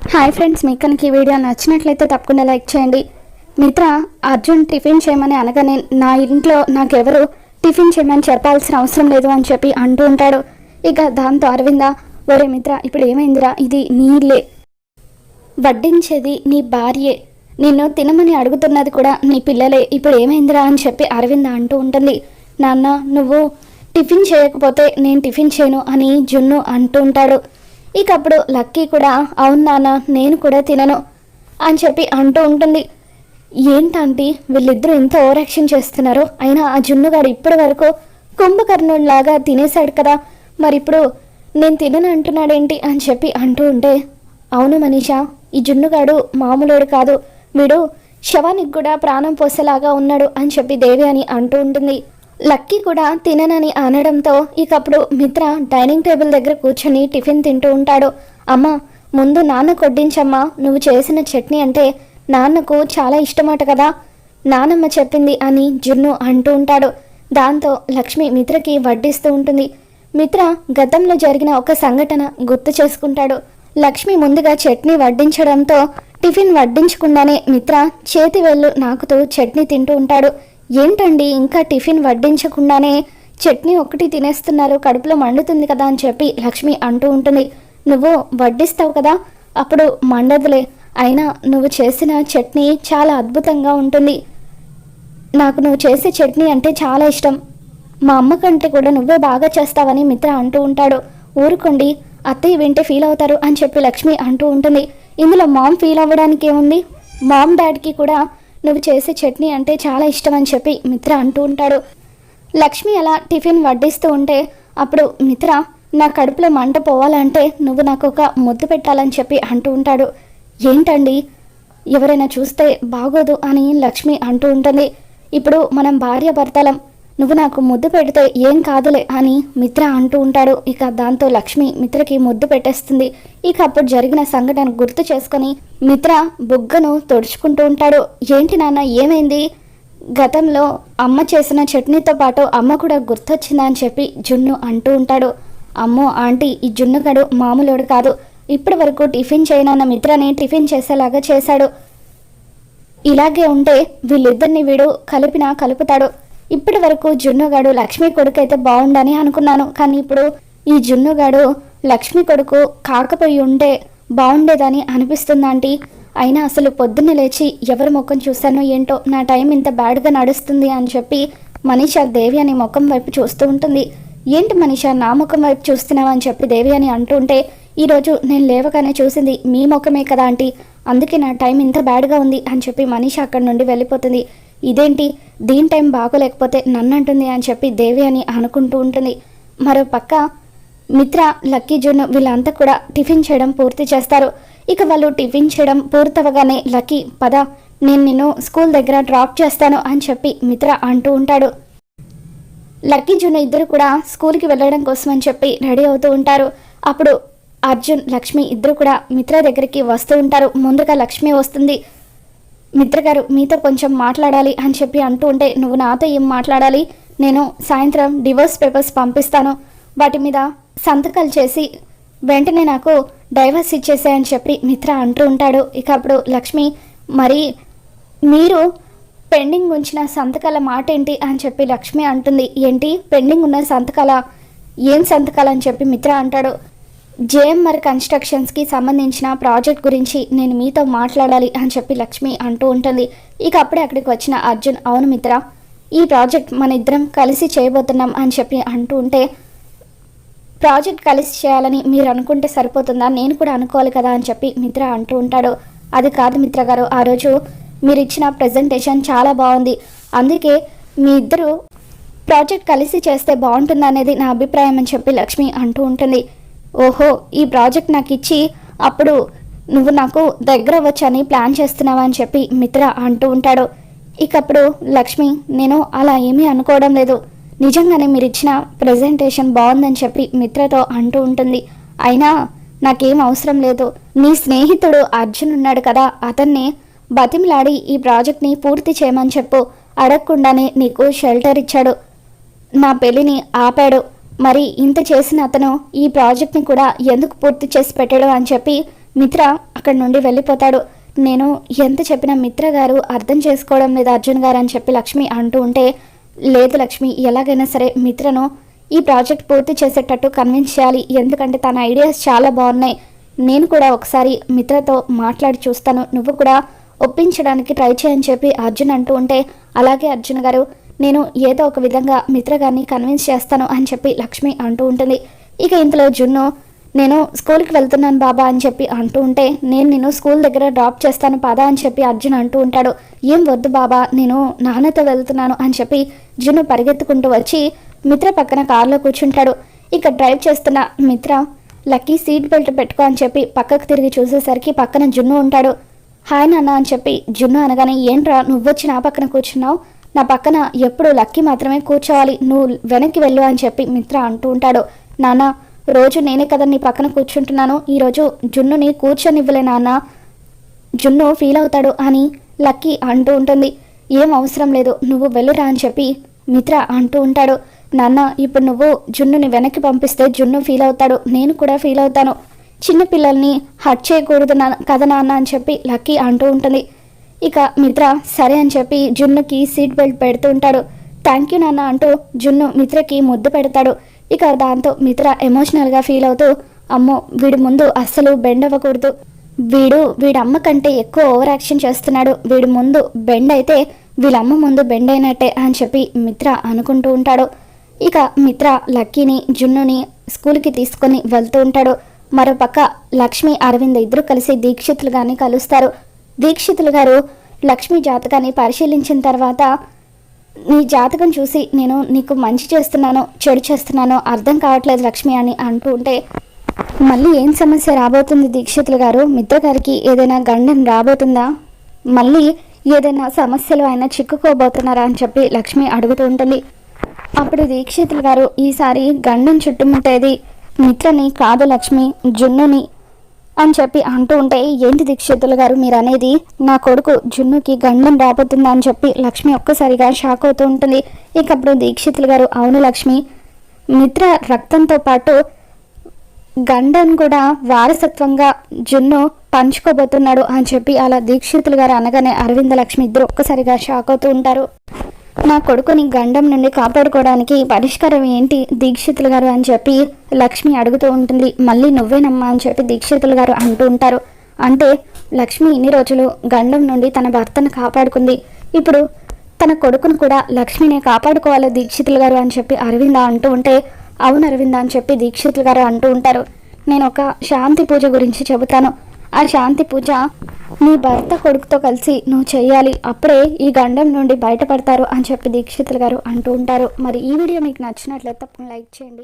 Hi friends, మీకు కనుక ఈ వీడియో నచ్చినట్లయితే తప్పకుండా లైక్ చేయండి. మిత్ర అర్జున్ టిఫిన్ చేయమని అనగానే నా ఇంట్లో నాకెవరు టిఫిన్ చేయమని చెప్పాల్సిన అవసరం లేదు అని చెప్పి అంటూ ఉంటాడు. ఇక దాంతో అరవింద, ఒరే మిత్ర, ఇప్పుడు ఏమైందిరా, ఇది నీళ్ళే, వడ్డించేది నీ భార్యే, నిన్ను తినమని అడుగుతున్నది కూడా నీ పిల్లలే, ఇప్పుడు ఏమైందిరా అని చెప్పి అరవింద అంటూ ఉంటుంది. నాన్న, నువ్వు టిఫిన్ చేయకపోతే నేను టిఫిన్ చేయను అని జున్ను అంటూ ఉంటాడు. ఇక అప్పుడు లక్కీ కూడా, అవును నాన్న, నేను కూడా తినను అని చెప్పి అంటూ ఉంటుంది. ఏంటంటే వీళ్ళిద్దరూ ఇంత ఓవరాక్షన్ చేస్తున్నారు, అయినా ఆ జున్నుగాడు ఇప్పటి వరకు కుంభకర్ణుడిలాగా తినేశాడు కదా, మరి ఇప్పుడు నేను తినను అంటున్నాడేంటి అని చెప్పి అంటూ ఉంటే, అవును మనీషా, ఈ జున్నుగాడు మామూలుడు కాదు, వీడు శవానికి కూడా ప్రాణం పోసేలాగా ఉన్నాడు అని చెప్పి దేవి అని అంటూ ఉంటుంది. లక్కీ కూడా తిననని అనడంతో ఇకప్పుడు మిత్ర డైనింగ్ టేబుల్ దగ్గర కూర్చొని టిఫిన్ తింటూ ఉంటాడు. అమ్మ, ముందు నాన్న కొడ్డించమ్మా, నువ్వు చేసిన చట్నీ అంటే నాన్నకు చాలా ఇష్టమట కదా, నానమ్మ చెప్పింది అని జున్ను అంటూ ఉంటాడు. దాంతో లక్ష్మి మిత్రకి వడ్డిస్తూ ఉంటుంది. మిత్ర గతంలో జరిగిన ఒక సంఘటన గుర్తు చేసుకుంటాడు. లక్ష్మి ముందుగా చట్నీ వడ్డించడంతో టిఫిన్ వడ్డించకుండానే మిత్ర చేతి వేళ్ళు నాకుతూ చట్నీ తింటూ ఉంటాడు. ఏంటండి, ఇంకా టిఫిన్ వడ్డించకుండానే చట్నీ ఒకటి తినేస్తున్నారు, కడుపులో మండుతుంది కదా అని చెప్పి లక్ష్మి అంటూ ఉంటుంది. నువ్వు వడ్డిస్తావు కదా, అప్పుడు మండదులే, అయినా నువ్వు చేసిన చట్నీ చాలా అద్భుతంగా ఉంటుంది, నాకు నువ్వు చేసే చట్నీ అంటే చాలా ఇష్టం, మా అమ్మ కంటే కూడా నువ్వే బాగా చేస్తావని మిత్ర అంటూ ఉంటాడు. ఊరుకోండి, అత్తయ్య వింటే ఫీల్ అవుతారు అని చెప్పి లక్ష్మి అంటూ ఉంటుంది. ఇందులో మామ్ ఫీల్ అవ్వడానికి ఏముంది, మామ్ డాడ్కి కూడా నువ్వు చేసే చట్నీ అంటే చాలా ఇష్టం అని చెప్పి మిత్ర అంటూ ఉంటాడు. లక్ష్మి అలా టిఫిన్ వడ్డిస్తూ ఉంటే అప్పుడు మిత్ర, నా కడుపులో మంట పోవాలంటే నువ్వు నాకు ఒక ముద్దు పెట్టాలని చెప్పి అంటూ ఉంటాడు. ఏంటండి, ఎవరైనా చూస్తే బాగోదు అని లక్ష్మి అంటూ ఉంటుంది. ఇప్పుడు మనం భార్య భర్తలం, నువ్వు నాకు ముద్దు పెడితే ఏం కాదులే అని మిత్ర అంటూ ఉంటాడు. ఇక దాంతో లక్ష్మి మిత్రకి ముద్దు పెట్టేస్తుంది. ఇక అప్పుడు జరిగిన సంఘటన గుర్తు చేసుకొని మిత్ర బుగ్గను తుడుచుకుంటూ ఉంటాడు. ఏంటి నాన్న, ఏమైంది, గతంలో అమ్మ చేసిన చట్నీతో పాటు అమ్మ కూడా గుర్తొచ్చిందా అని చెప్పి జున్ను అంటూ ఉంటాడు. అమ్మో ఆంటీ, ఈ జున్నుగడు మామూలుడు కాదు, ఇప్పటి వరకు టిఫిన్ చేయనన్న మిత్రని టిఫిన్ చేసేలాగా చేశాడు, ఇలాగే ఉంటే వీళ్ళిద్దరిని వీడు కలుపుతాడు, ఇప్పటి వరకు జున్నుగాడు లక్ష్మి కొడుకు అయితే బాగుండని అనుకున్నాను, కానీ ఇప్పుడు ఈ జున్నుగాడు లక్ష్మి కొడుకు కాకపోయి ఉంటే బాగుండేదని అనిపిస్తుంది ఆంటీ, అయినా అసలు పొద్దున్నే లేచి ఎవరి ముఖం చూస్తానో ఏంటో, నా టైం ఇంత బ్యాడ్గా నడుస్తుంది అని చెప్పి మనీషా దేవి అని ముఖం వైపు చూస్తూ ఉంటుంది. ఏంటి మనీషా, నా ముఖం వైపు చూస్తున్నావు అని చెప్పి దేవి అని అంటూ ఉంటే, ఈరోజు నేను లేవగానే చూసింది మీ ముఖమే కదా ఆంటీ, అందుకే నా టైం ఇంత బ్యాడ్గా ఉంది అని చెప్పి మనీషా అక్కడి నుండి వెళ్ళిపోతుంది. ఇదేంటి, దీని టైం బాగోలేకపోతే నన్ను అంటుంది అని చెప్పి దేవి అని అనుకుంటూ ఉంటుంది. మరో పక్క మిత్ర, లక్కీ, జున్ను వీళ్ళంతా కూడా టిఫిన్ చేయడం పూర్తి చేస్తారు. ఇక వాళ్ళు టిఫిన్ చేయడం పూర్తవగానే లక్కీ, పద, నేను నిన్ను స్కూల్ దగ్గర డ్రాప్ చేస్తాను అని చెప్పి మిత్ర అంటూ ఉంటాడు. లక్కీ, జున్ను ఇద్దరు కూడా స్కూల్కి వెళ్ళడం కోసం అని చెప్పి రెడీ అవుతూ ఉంటారు. అప్పుడు అర్జున్, లక్ష్మి ఇద్దరు కూడా మిత్ర దగ్గరికి వస్తూ ఉంటారు. ముందుగా లక్ష్మి వస్తుంది. మిత్ర గారు, మీతో కొంచెం మాట్లాడాలి అని చెప్పి అంటూ ఉంటే, నువ్వు నాతో ఏం మాట్లాడాలి, నేను సాయంత్రం డివోర్స్ పేపర్స్ పంపిస్తాను, వాటి మీద సంతకాలు చేసి వెంటనే నాకు డైవర్స్ ఇచ్చేసాయని చెప్పి మిత్ర అంటూ ఉంటాడు. ఇక అప్పుడు లక్ష్మి, మరి మీరు పెండింగ్ ఉంచిన సంతకాల మాట ఏంటి అని చెప్పి లక్ష్మి అంటుంది. ఏంటి పెండింగ్ ఉన్న సంతకాల, ఏం సంతకాలు అని చెప్పి మిత్ర అంటాడు. జేఎంఆర్ కన్స్ట్రక్షన్స్కి సంబంధించిన ప్రాజెక్ట్ గురించి నేను మీతో మాట్లాడాలి అని చెప్పి లక్ష్మి అంటూ ఉంటుంది. ఇక అప్పుడే అక్కడికి వచ్చిన అర్జున్, అవును మిత్ర, ఈ ప్రాజెక్ట్ మన ఇద్దరం కలిసి చేయబోతున్నాం అని చెప్పి అంటూ ఉంటే, ప్రాజెక్ట్ కలిసి చేయాలని మీరు అనుకుంటే సరిపోతుందా, నేను కూడా అనుకోవాలి కదా అని చెప్పి మిత్ర అంటూ ఉంటాడు. అది కాదు మిత్ర గారు, ఆ రోజు మీరు ఇచ్చిన ప్రజెంటేషన్ చాలా బాగుంది, అందుకే మీ ఇద్దరు ప్రాజెక్ట్ కలిసి చేస్తే బాగుంటుంది అనేది నా అభిప్రాయం అని చెప్పి లక్ష్మి అంటూ ఉంటుంది. ఓహో, ఈ ప్రాజెక్ట్ నాకు ఇచ్చి అప్పుడు నువ్వు నాకు దగ్గర వచ్చని ప్లాన్ చేస్తున్నావా అని చెప్పి మిత్ర అంటూ ఉంటాడు. ఇకప్పుడు లక్ష్మి, నేను అలా ఏమీ అనుకోవడం లేదు, నిజంగానే మీరు ఇచ్చిన ప్రజెంటేషన్ బాగుందని చెప్పి మిత్రతో అంటూ ఉంటుంది. అయినా నాకేం అవసరం లేదు, నీ స్నేహితుడు అర్జున్ ఉన్నాడు కదా, అతన్ని బతిమలాడి ఈ ప్రాజెక్ట్ని పూర్తి చేయమని చెప్పు, అడగకుండానే నీకు షెల్టర్ ఇచ్చాడు, నా పెళ్ళిని ఆపాడు, మరి ఇంత చేసిన అతను ఈ ప్రాజెక్ట్ని కూడా ఎందుకు పూర్తి చేసి పెట్టాడు అని చెప్పి మిత్ర అక్కడి నుండి వెళ్ళిపోతాడు. నేను ఎంత చెప్పినా మిత్ర గారు అర్థం చేసుకోవడం లేదు అర్జున్ గారు అని చెప్పి లక్ష్మి అంటూ ఉంటే, లేదు లక్ష్మి, ఎలాగైనా సరే మిత్రను ఈ ప్రాజెక్ట్ పూర్తి చేసేటట్టు కన్విన్స్ చేయాలి. ఎందుకంటే తన ఐడియాస్ చాలా బాగున్నాయి. నేను కూడా ఒకసారి మిత్రతో మాట్లాడి చూస్తాను, నువ్వు కూడా ఒప్పించడానికి ట్రై చేయని చెప్పి అర్జున్ అంటూ ఉంటే, అలాగే అర్జున్ గారు, నేను ఏదో ఒక విధంగా మిత్ర గారిని కన్విన్స్ చేస్తాను అని చెప్పి లక్ష్మి అంటూ ఉంటుంది. ఇక ఇంతలో జున్ను, నేను స్కూల్కి వెళ్తున్నాను బాబా అని చెప్పి అంటూ ఉంటే, నేను నిన్ను స్కూల్ దగ్గర డ్రాప్ చేస్తాను పదా అని చెప్పి అర్జున్ అంటూ ఉంటాడు. ఏం వద్దు బాబా, నేను నాన్నతో వెళ్తున్నాను అని చెప్పి జున్ను పరిగెత్తుకుంటూ వచ్చి మిత్ర పక్కన కారులో కూర్చుంటాడు. ఇక డ్రైవ్ చేస్తున్న మిత్ర, లక్కీ సీట్ బెల్ట్ పెట్టుకో అని చెప్పి పక్కకు తిరిగి చూసేసరికి పక్కన జున్ను ఉంటాడు. హాయ్ నాన్న అని చెప్పి జున్ను అనగానే, ఏంట్రా నువ్వొచ్చి నా పక్కన కూర్చున్నావు, నా పక్కన ఎప్పుడు లక్కీ మాత్రమే కూర్చోవాలి, నువ్వు వెనక్కి వెళ్ళు అని చెప్పి మిత్ర అంటూ ఉంటాడు. నాన్న, రోజు నేనే కదా నీ పక్కన కూర్చుంటున్నాను, ఈరోజు జున్నుని కూర్చొనివ్వలే నాన్న, జున్ను ఫీల్ అవుతాడు అని లక్కీ అంటూ ఉంటుంది. ఏం అవసరం లేదు, నువ్వు వెళ్ళురా అని చెప్పి మిత్ర అంటూ ఉంటాడు. నాన్న, ఇప్పుడు నువ్వు జున్నుని వెనక్కి పంపిస్తే జున్ను ఫీల్ అవుతాడు, నేను కూడా ఫీల్ అవుతాను, చిన్నపిల్లల్ని హర్ట్ చేయకూడదు కదా నాన్న అని చెప్పి లక్కీ అంటూ ఉంటుంది. ఇక మిత్ర సరే అని చెప్పి జున్నుకి సీట్ బెల్ట్ పెడుతూ ఉంటాడు. థ్యాంక్ యూ నాన్న అంటూ జున్ను మిత్రకి ముద్దు పెడతాడు. ఇక దాంతో మిత్ర ఎమోషనల్గా ఫీల్ అవుతూ, అమ్మో వీడి ముందు అస్సలు బెండ్ అవ్వకూడదు, వీడి అమ్మ కంటే ఎక్కువ ఓవర్ యాక్షన్ చేస్తున్నాడు, వీడి ముందు బెండ్ అయితే వీళ్ళమ్మ ముందు బెండ్ అయినట్టే అని చెప్పి మిత్ర అనుకుంటూ ఉంటాడు. ఇక మిత్ర లక్కీని జున్నుని స్కూల్కి తీసుకొని వెళ్తూ ఉంటాడు. మరోపక్క లక్ష్మి అరవింద్ ఇద్దరు కలిసి దీక్షితులు గారిని కలుస్తారు. దీక్షితులు గారు లక్ష్మి జాతకాన్ని పరిశీలించిన తర్వాత, నీ జాతకం చూసి నేను నీకు మంచి చేస్తున్నానో చెడు చేస్తున్నానో అర్థం కావట్లేదు లక్ష్మి అని అంటూ ఉంటే, మళ్ళీ ఏం సమస్య రాబోతుంది దీక్షితులు గారు, మిత్ర గారికి ఏదైనా గండం రాబోతుందా, మళ్ళీ ఏదైనా సమస్యలు అయినా చిక్కుకోబోతున్నారా అని చెప్పి లక్ష్మి అడుగుతూ ఉంటుంది. అప్పుడు దీక్షితులు గారు, ఈసారి గండం చుట్టుముట్టేది మిత్రని కాదు లక్ష్మి, జున్నుని అని చెప్పి అంటూ ఉంటే, ఏంటి దీక్షితులు గారు మీరు అనేది, నా కొడుకు జున్నుకి గండం రాబోతుందా అని చెప్పి లక్ష్మి ఒక్కసారిగా షాక్ అవుతూ ఉంటుంది. ఇక అప్పుడు దీక్షితులు గారు, అవును లక్ష్మి, మిత్ర రక్తంతో పాటు గండం కూడా వారసత్వంగా జున్ను పంచుకోబోతున్నాడు అని చెప్పి అలా దీక్షితులు గారు అనగానే అరవింద లక్ష్మి ఇద్దరు ఒక్కసారిగా షాక్ అవుతూ ఉంటారు. నా కొడుకుని గండం నుండి కాపాడుకోవడానికి పరిష్కారం ఏంటి దీక్షితులు గారు అని చెప్పి లక్ష్మి అడుగుతూ ఉంటుంది. మళ్ళీ నువ్వేనమ్మా అని చెప్పి దీక్షితులు గారు అంటూ ఉంటారు. అంటే లక్ష్మి ఇన్ని రోజులు గండం నుండి తన భర్తను కాపాడుకుంది, ఇప్పుడు తన కొడుకును కూడా లక్ష్మినే కాపాడుకోవాలి దీక్షితులు గారు అని చెప్పి అరవింద అంటూ ఉంటే, అవును అరవింద అని చెప్పి దీక్షితులు గారు అంటూ ఉంటారు. నేను ఒక శాంతి పూజ గురించి చెబుతాను, ఆ శాంతి పూజ నీ భర్త కొడుకుతో కలిసి నువ్వు చేయాలి, అప్పుడే ఈ గండం నుండి బయటపడతారు అని చెప్పి దీక్షితులు గారు అంటూ ఉంటారు. మరి ఈ వీడియో మీకు నచ్చినట్లయితే తప్పకుండా లైక్ చేయండి.